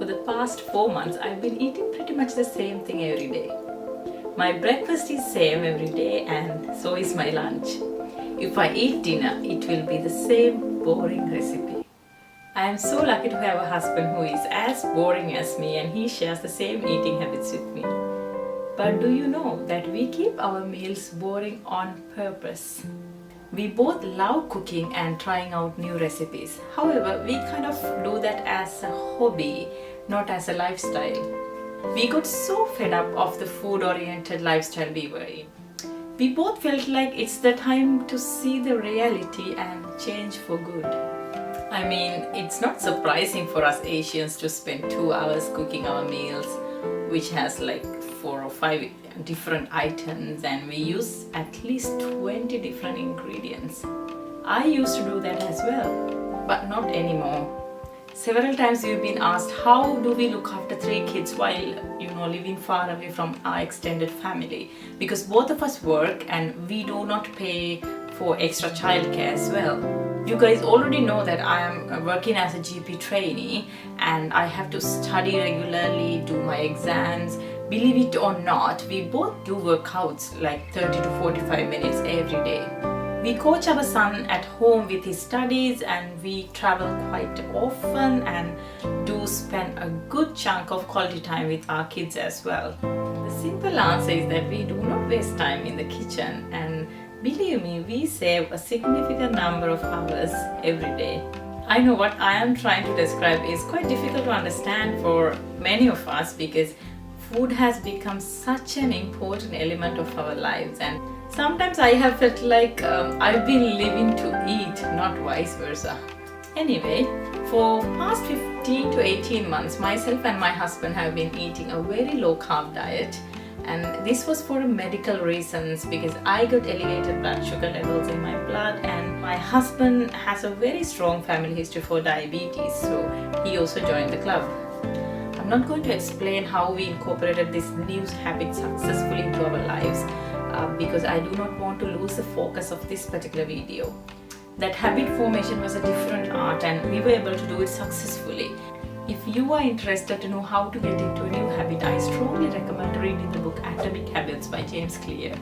For the past 4 months, I've been eating pretty much the same thing every day. My breakfast is same every day and so is my lunch. If I eat dinner, it will be the same boring recipe. I am so lucky to have a husband who is as boring as me and he shares the same eating habits with me. But do you know that we keep our meals boring on purpose? We both love cooking and trying out new recipes. However, we kind of do that as a hobby, not as a lifestyle. We got so fed up of the food-oriented lifestyle we were in. We both felt like it's the time to see the reality and change for good. I mean, it's not surprising for us Asians to spend 2 hours cooking our meals, which has like 4 or 5 different items, and we use at least 20 different ingredients. I used to do that as well, but not anymore. Several times we've been asked how do we look after 3 kids while living far away from our extended family, because both of us work and we do not pay for extra childcare as well. You guys already know that I am working as a GP trainee and I have to study regularly, do my exams. Believe it or not, we both do workouts like 30 to 45 minutes every day. We coach our son at home with his studies and we travel quite often and do spend a good chunk of quality time with our kids as well. The simple answer is that we do not waste time in the kitchen, and believe me, we save a significant number of hours every day. I know what I am trying to describe is quite difficult to understand for many of us because food has become such an important element of our lives, and sometimes I have felt like I've been living to eat, not vice versa. Anyway, for past 15 to 18 months, myself and my husband have been eating a very low carb diet, and this was for medical reasons because I got elevated blood sugar levels in my blood and my husband has a very strong family history for diabetes, so he also joined the club. I'm not going to explain how we incorporated this new habit successfully into our lives because I do not want to lose the focus of this particular video. That habit formation was a different art and we were able to do it successfully. If you are interested to know how to get into a new habit, I strongly recommend reading the book Atomic Habits by James Clear.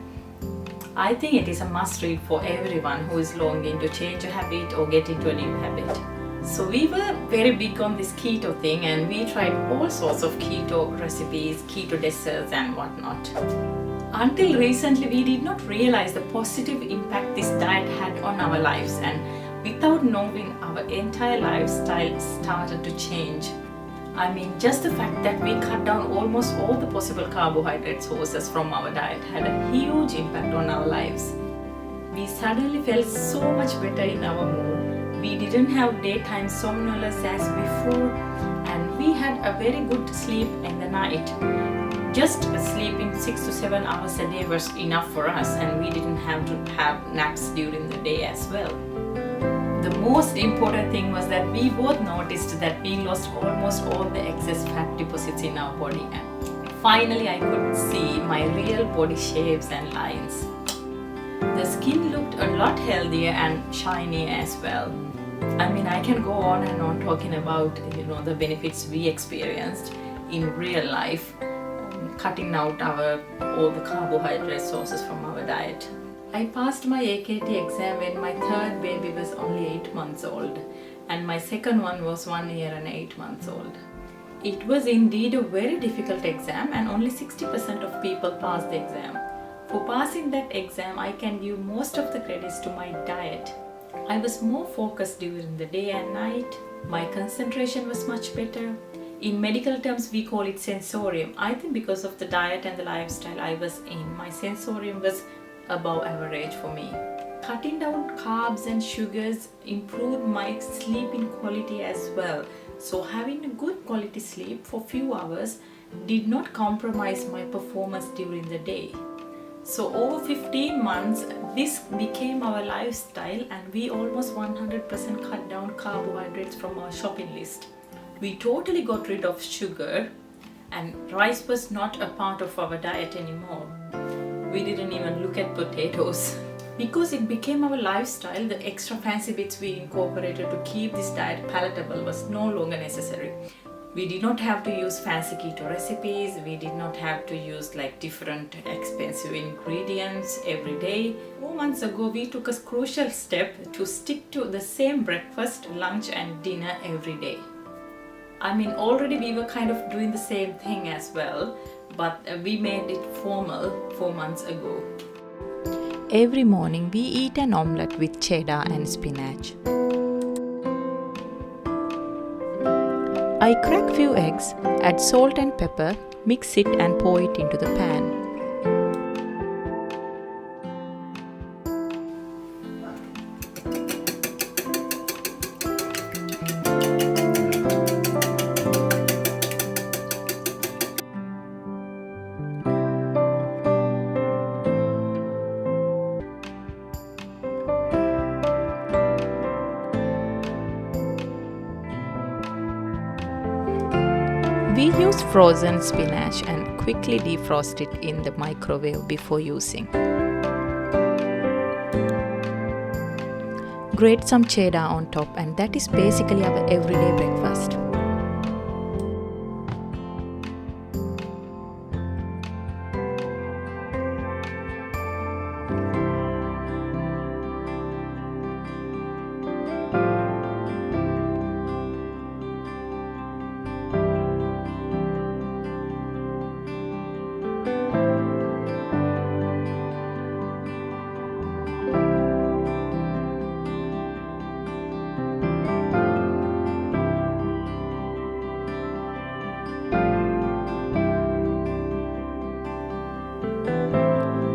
I think it is a must read for everyone who is longing to change a habit or get into a new habit. So we were very big on this keto thing and we tried all sorts of keto recipes, keto desserts and whatnot. Until recently, we did not realize the positive impact this diet had on our lives, and without knowing, our entire lifestyle started to change. I mean, just the fact that we cut down almost all the possible carbohydrate sources from our diet had a huge impact on our lives. We suddenly felt so much better in our mood. We didn't have daytime somnolence as before, and we had a very good sleep in the night. Just sleeping 6 to 7 hours a day was enough for us, and we didn't have to have naps during the day as well. The most important thing was that we both noticed that we lost almost all the excess fat deposits in our body, and finally I could see my real body shapes and lines. The skin looked a lot healthier and shiny as well. I mean, I can go on and on talking about the benefits we experienced in real life, cutting out all the carbohydrate sources from our diet. I passed my AKT exam when my third baby was only 8 months old and my second one was 1 year and 8 months old. It was indeed a very difficult exam and only 60% of people passed the exam. For passing that exam, I can give most of the credits to my diet. I was more focused during the day and night. My concentration was much better. In medical terms, we call it sensorium. I think because of the diet and the lifestyle I was in, my sensorium was above average for me. Cutting down carbs and sugars improved my sleeping quality as well. So having a good quality sleep for few hours did not compromise my performance during the day. So over 15 months, this became our lifestyle and we almost 100% cut down carbohydrates from our shopping list. We totally got rid of sugar and rice was not a part of our diet anymore. We didn't even look at potatoes. Because it became our lifestyle, the extra fancy bits we incorporated to keep this diet palatable was no longer necessary. We did not have to use fancy keto recipes. We did not have to use like different expensive ingredients every day. 4 months ago, we took a crucial step to stick to the same breakfast, lunch and dinner every day. I mean, already we were kind of doing the same thing as well, but we made it formal 4 months ago. Every morning we eat an omelette with cheddar and spinach. I crack few eggs, add salt and pepper, mix it and pour it into the pan. We use frozen spinach and quickly defrost it in the microwave before using. Grate some cheddar on top, and that is basically our everyday breakfast.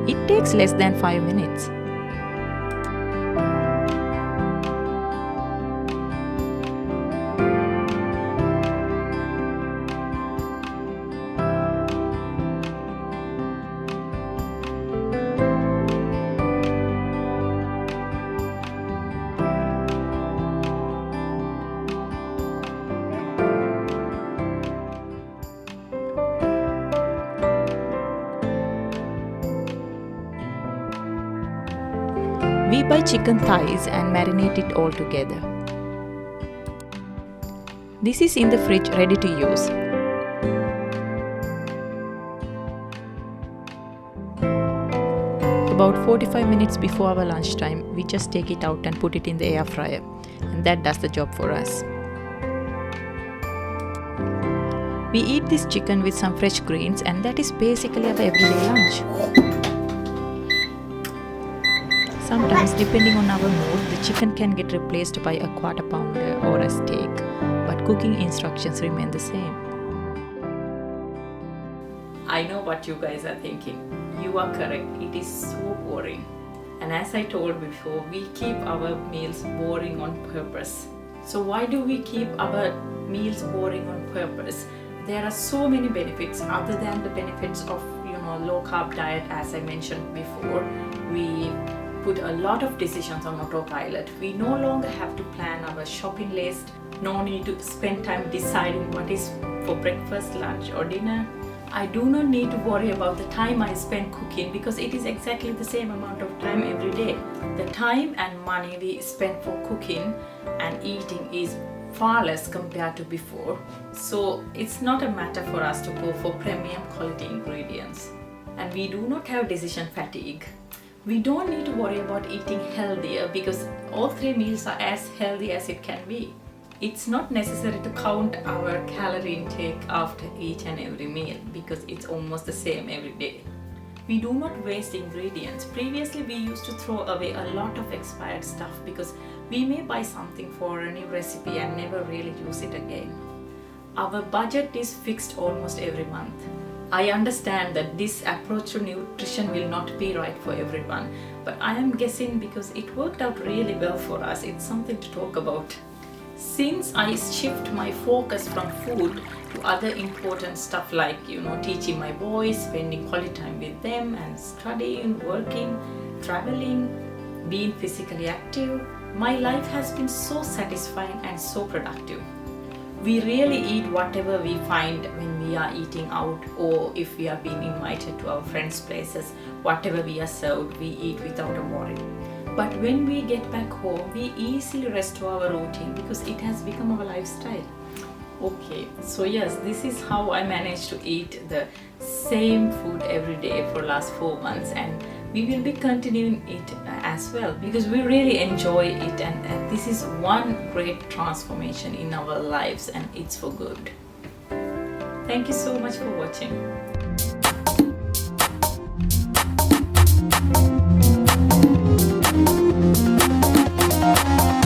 It takes less than 5 minutes. We buy chicken thighs and marinate it all together. This is in the fridge ready to use. About 45 minutes before our lunchtime, we just take it out and put it in the air fryer, and that does the job for us. We eat this chicken with some fresh greens, and that is basically our everyday lunch. Sometimes, depending on our mood, the chicken can get replaced by a quarter pounder or a steak, but cooking instructions remain the same. I know what you guys are thinking. You are correct, it is so boring. And as I told before, we keep our meals boring on purpose. So why do we keep our meals boring on purpose? There are so many benefits other than the benefits of low carb diet. As I mentioned before, we put a lot of decisions on autopilot. We no longer have to plan our shopping list, no need to spend time deciding what is for breakfast, lunch or dinner. I do not need to worry about the time I spend cooking because it is exactly the same amount of time every day. The time and money we spend for cooking and eating is far less compared to before. So it's not a matter for us to go for premium quality ingredients. And we do not have decision fatigue. We don't need to worry about eating healthier because all 3 meals are as healthy as it can be. It's not necessary to count our calorie intake after each and every meal because it's almost the same every day. We do not waste ingredients. Previously, we used to throw away a lot of expired stuff because we may buy something for a new recipe and never really use it again. Our budget is fixed almost every month. I understand that this approach to nutrition will not be right for everyone, but I am guessing because it worked out really well for us, it's something to talk about. Since I shift my focus from food to other important stuff like, teaching my boys, spending quality time with them and studying, working, traveling, being physically active, my life has been so satisfying and so productive. We really eat whatever we find when we are eating out, or if we are being invited to our friends' places, whatever we are served, we eat without a worry. But when we get back home, we easily restore our routine because it has become our lifestyle. Okay, so yes, this is how I managed to eat the same food every day for last 4 months, and we will be continuing it as well because we really enjoy it, and this is one great transformation in our lives, and it's for good. Thank you so much for watching.